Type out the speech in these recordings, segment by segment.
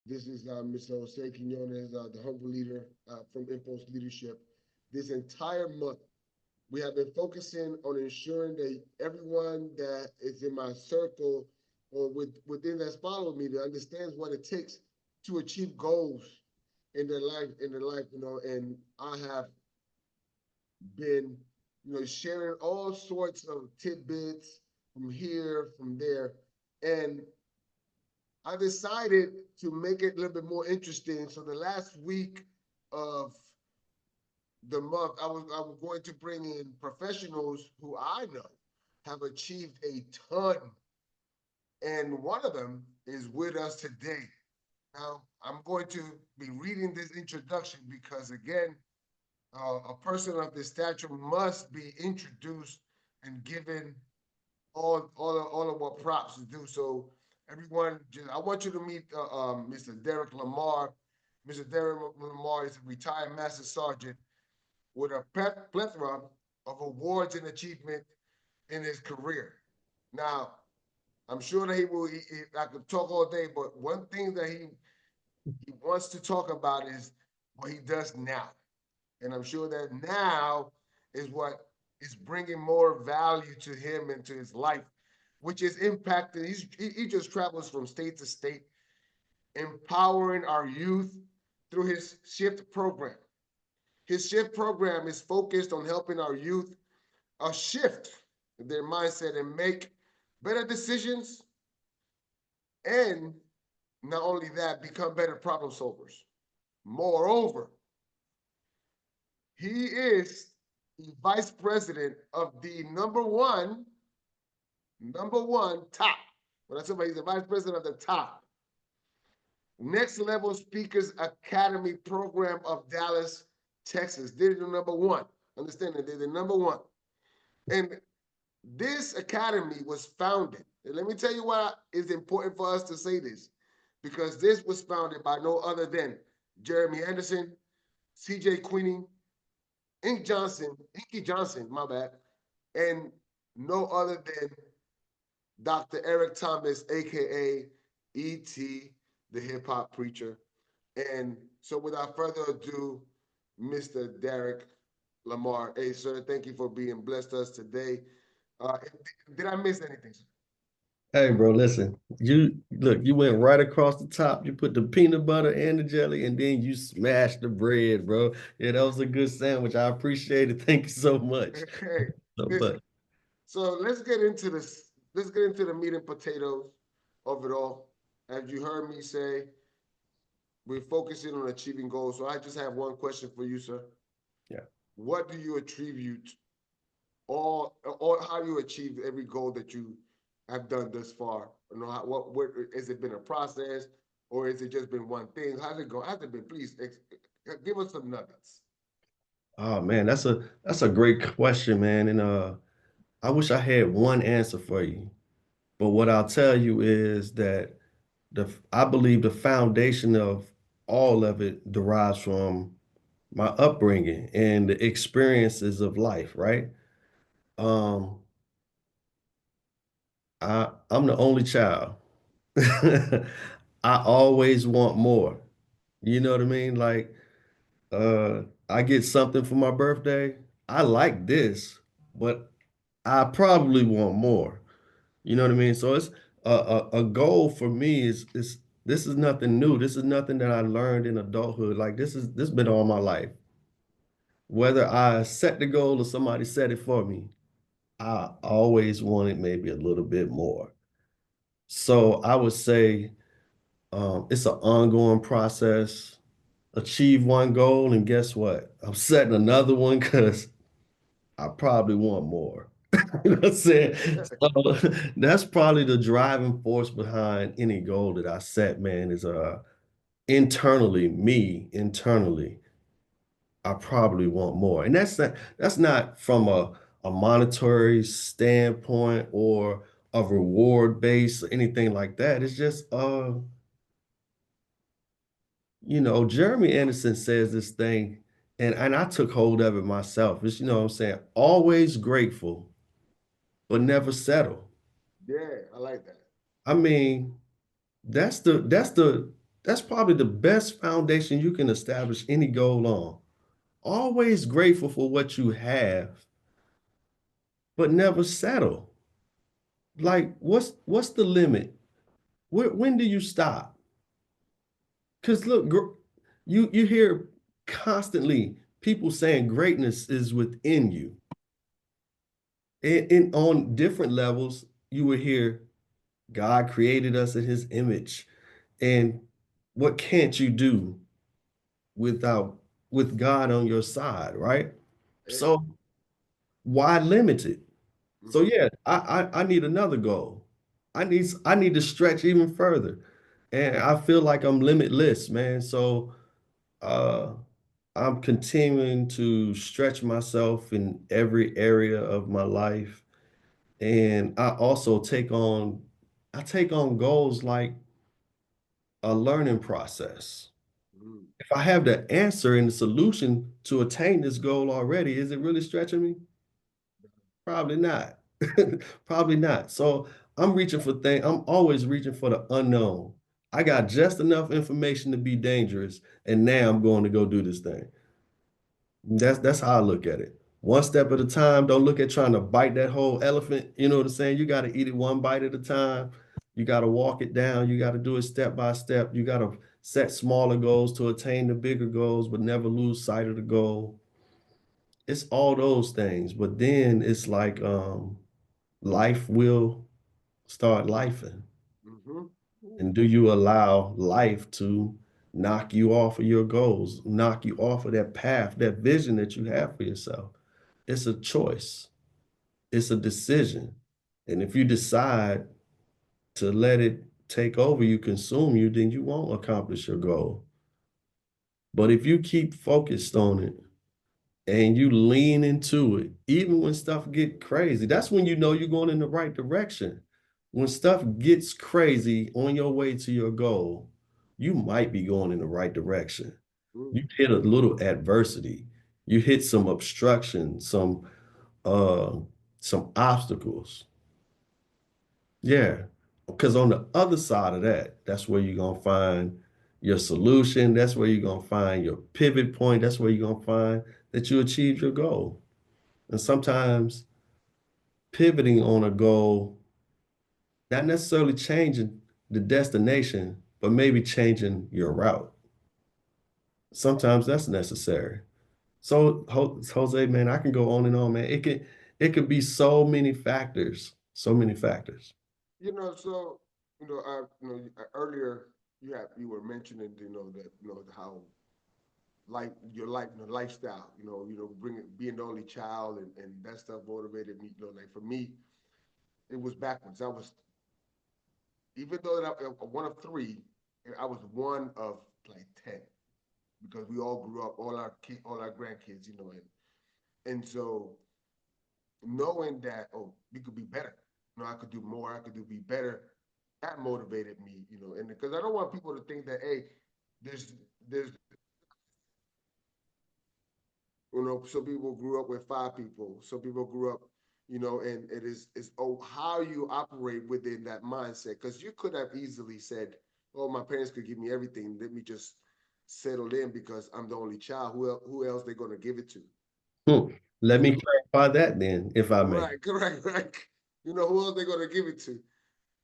This is Mr. Jose Quinones, the humble leader from Impulse Leadership. This entire month, we have been focusing on ensuring that everyone that is in my circle or within that's following me that understands what it takes to achieve goals in their life, and I have been, sharing all sorts of tidbits from here, from there. And I decided to make it a little bit more interesting. So the last week of the month, I was going to bring in professionals who I know have achieved a ton, and one of them is with us today. Now I'm going to be reading this introduction because again, a person of this stature must be introduced and given all of what props to do. So everyone, I want you to meet Mr. Darrick Lamar. Mr. Darrick Lamar is a retired Master Sergeant with a plethora of awards and achievement in his career. Now, I'm sure that he will. I could talk all day, but one thing that he wants to talk about is what he does now, and I'm sure that now is what is bringing more value to him and to his life, which is impacting. He just travels from state to state, empowering our youth through his shift program. His shift program is focused on helping our youth shift their mindset and make better decisions, and not only that, become better problem solvers. Moreover, he is the vice president of the number one top. When I say he's the vice president of the top Next Level Speakers Academy program of Dallas, Texas. They're the number one. Understand that they're the number one. And this academy was founded. And let me tell you why it's important for us to say this, because this was founded by no other than Jeremy Anderson, CJ Queenie, Inky Johnson, my bad, and no other than Dr. Eric Thomas, aka E.T., the hip hop preacher. And so, without further ado, Mr. Darrick Lamar. Hey, sir, thank you for being blessed us today. Uh, did I miss anything, sir? Hey, bro, listen. You look, you went right across the top. You put the peanut butter and the jelly, and then you smashed the bread, bro. Yeah, that was a good sandwich. I appreciate it. Thank you so much. Hey, So, listen. but So let's get into this. Let's get into the meat and potatoes of it all. As you heard me say, we're focusing on achieving goals. So I just have one question for you, sir. yeah. What do you attribute or how you achieve every goal that you have done thus far? What has it been a process, or has it just been one thing? How's it go? How's it been? Please give us some nuggets. Oh man, that's a great question, man. And I wish I had one answer for you. But what I'll tell you is that I believe the foundation of all of it derives from my upbringing and the experiences of life, right? Um, I'm the only child. I always want more. You know what I mean? Like, I get something for my birthday. I like this, but I probably want more. You know what I mean? So it's a goal for me is this is nothing new. This is nothing that I learned in adulthood. Like this been all my life. Whether I set the goal or somebody set it for me, I always wanted maybe a little bit more. So I would say it's an ongoing process. Achieve one goal, and guess what? I'm setting another one because I probably want more. You know what I'm saying? So that's probably the driving force behind any goal that I set, man, is internally, I probably want more. And that's not from a monetary standpoint or a reward base or anything like that. It's just Jeremy Anderson says this thing, and I took hold of it myself. It's, what I'm saying, always grateful, but never settle. Yeah, I like that. I mean, that's the That's probably the best foundation you can establish any goal on. Always grateful for what you have, but never settle. Like, what's the limit? When do you stop? Because look, you hear constantly people saying greatness is within you. And on different levels, you will hear God created us in his image. And what can't you do without with God on your side, right? So why limit it? So Mm-hmm. yeah, I need another goal. I need to stretch even further. And I feel like I'm limitless, man. So uh I'm continuing to stretch myself in every area of my life. And I take on goals like a learning process. Mm-hmm. If I have the answer and the solution to attain this goal already, is it really stretching me? Probably not. Probably not. So I'm always reaching for the unknown. I got just enough information to be dangerous, and now I'm going to go do this thing. That's how I look at it. One step at a time. Don't look at trying to bite that whole elephant. You know what I'm saying? You got to eat it one bite at a time. You got to walk it down. You got to do it step by step. You got to set smaller goals to attain the bigger goals, but never lose sight of the goal. It's all those things. But then it's like life will start lifing. Mm-hmm. And do you allow life to knock you off of your goals, knock you off of that path, that vision that you have for yourself? It's a choice, it's a decision. And if you decide to let it take over you, consume you, then you won't accomplish your goal. But if you keep focused on it, and you lean into it, even when stuff get crazy. That's when you know you're going in the right direction. When stuff gets crazy on your way to your goal, you might be going in the right direction. Mm-hmm. You hit a little adversity. You hit some obstruction, uh some obstacles. Yeah. Because on the other side of that, that's where you're gonna find your solution. That's where you're gonna find your pivot point. That's where you're gonna find that you achieved your goal. And sometimes pivoting on a goal, not necessarily changing the destination, but maybe changing your route. Sometimes that's necessary. So Jose, man, I can go on and on, man. It could be so many factors, so many factors. So earlier you were mentioning that how life lifestyle bringing being the only child and that stuff motivated me. Like for me, it was backwards. I was even though that I'm one of three, I was one of like 10 because we all grew up, all our grandkids, and so knowing that we could be better, I could do more, I could do be better. That motivated me, and because I don't want people to think that there's there's some people grew up with five people, some people grew up, and it's how you operate within that mindset. Because you could have easily said, "Oh, my parents could give me everything. Let me just settle in because I'm the only child. Who else they gonna give it to?" Hmm. Let You me know, clarify that then, if I may. right, correct, right. Who else they gonna give it to?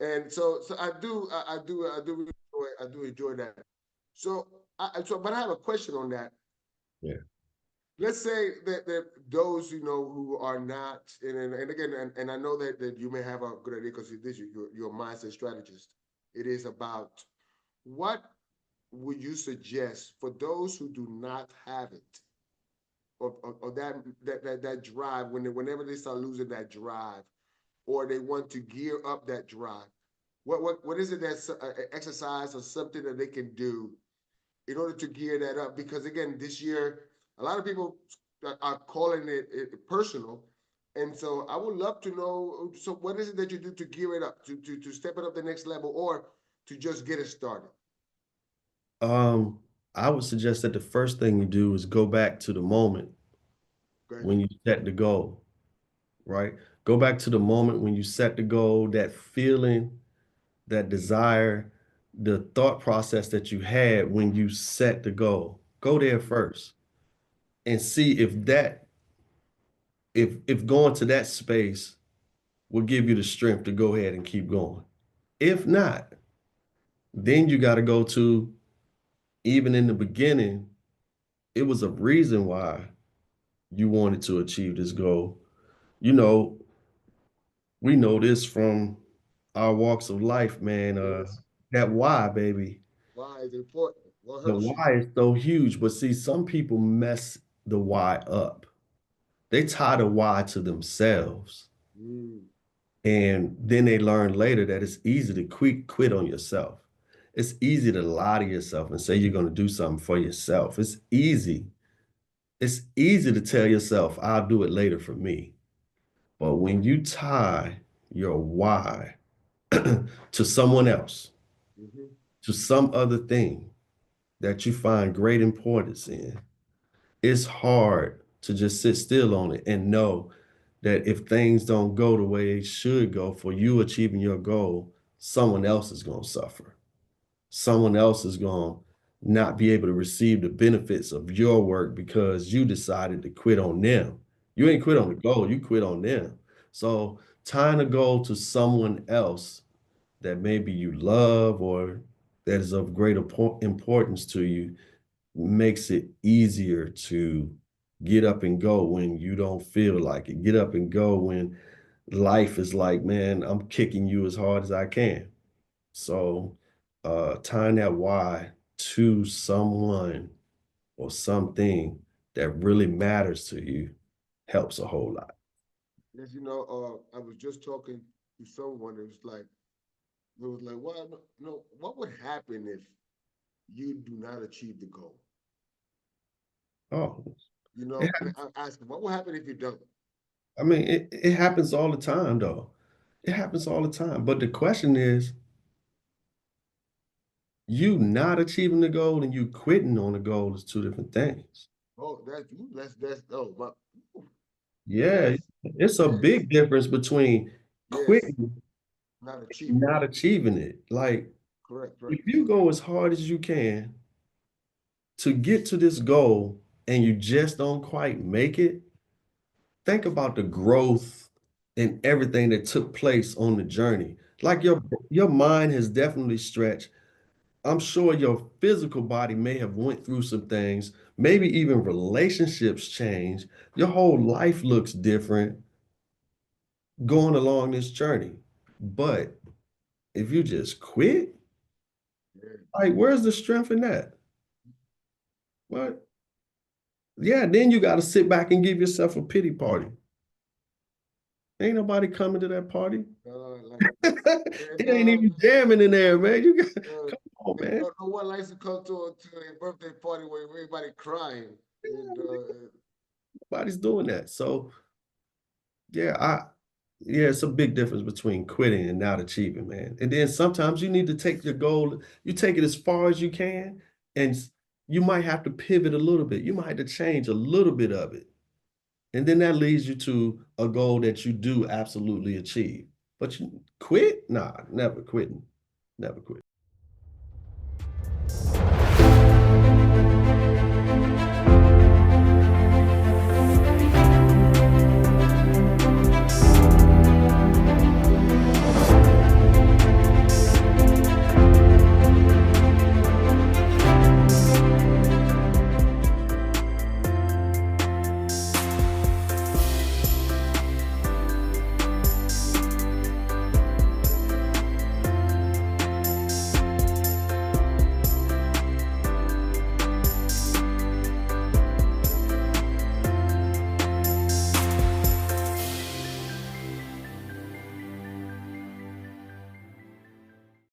And so I do enjoy that. So but I have a question on that. Yeah. Let's say that those who are not, and again, and I know that you may have a good idea because you're a mindset strategist. It is about what would you suggest for those who do not have it, or that drive whenever they start losing that drive, or they want to gear up that drive. What is it that's exercise or something that they can do in order to gear that up? Because again, this year, a lot of people are calling it personal. And so I would love to know, so what is it that you do to gear it up, to step it up the next level, or to just get it started? Um, I would suggest that the first thing you do is go back to the moment Okay. when you set the goal, right? Go back to the moment when you set the goal, that feeling, that desire. the thought process that you had when you set the goal. Go there first and see if that if going to that space will give you the strength to go ahead and keep going. If not, then you got to go to, even in the beginning, it was a reason why you wanted to achieve this goal. You know, we know this from our walks of life, man. Yes. That why, baby. Why is it important? What The hurts you? why is so huge, but see, some people mess the why up. They tie the why to themselves. Mm, And then they learn later that it's easy to quit on yourself. It's easy to lie to yourself and say you're going to do something for yourself. It's easy. It's easy to tell yourself, I'll do it later for me. But when you tie your why to someone else, hmm to some other thing that you find great importance in, it's hard to just sit still on it and know that if things don't go the way they should go for you achieving your goal, someone else is going to suffer. Someone else is going to not be able to receive the benefits of your work because you decided to quit on them. You ain't quit on the goal, you quit on them. So tying a goal to someone else that maybe you love or that is of great importance to you makes it easier to get up and go when you don't feel like it. Get up and go when life is like, man, I'm kicking you as hard as I can. So tying that why to someone or something that really matters to you helps a whole lot. Yes, I was just talking to someone. It was like, well, no, what would happen if you do not achieve the goal? Oh, it, And I asked him, what will happen if you don't? I mean, it happens all the time, though. It happens all the time. But the question is, you not achieving the goal and you quitting on the goal is two different things. Oh, that's oh, but Yeah, yes, it's a yes, big difference between yes, quitting not and achieving it. not achieving it. Like, Correct, if correct. you go as hard as you can to get to this goal and you just don't quite make it, think about the growth and everything that took place on the journey. Like your mind has definitely stretched. I'm sure your physical body may have went through some things, maybe even relationships change. Your whole life looks different going along this journey. But if you just quit, Yeah. like where's the strength in that? What? Yeah, then you got to sit back and give yourself a pity party. Ain't nobody coming to that party. Like It and ain't even jamming in there, man. You got uh, come on, man. no one likes to come to a birthday party where everybody crying. And Nobody's doing that. So yeah, yeah, it's a big difference between quitting and not achieving, man. And then sometimes you need to take your goal, you take it as far as you can, and you might have to pivot a little bit. You might have to change a little bit of it. And then that leads you to a goal that you do absolutely achieve. But you quit? Nah, never quitting. Never quit.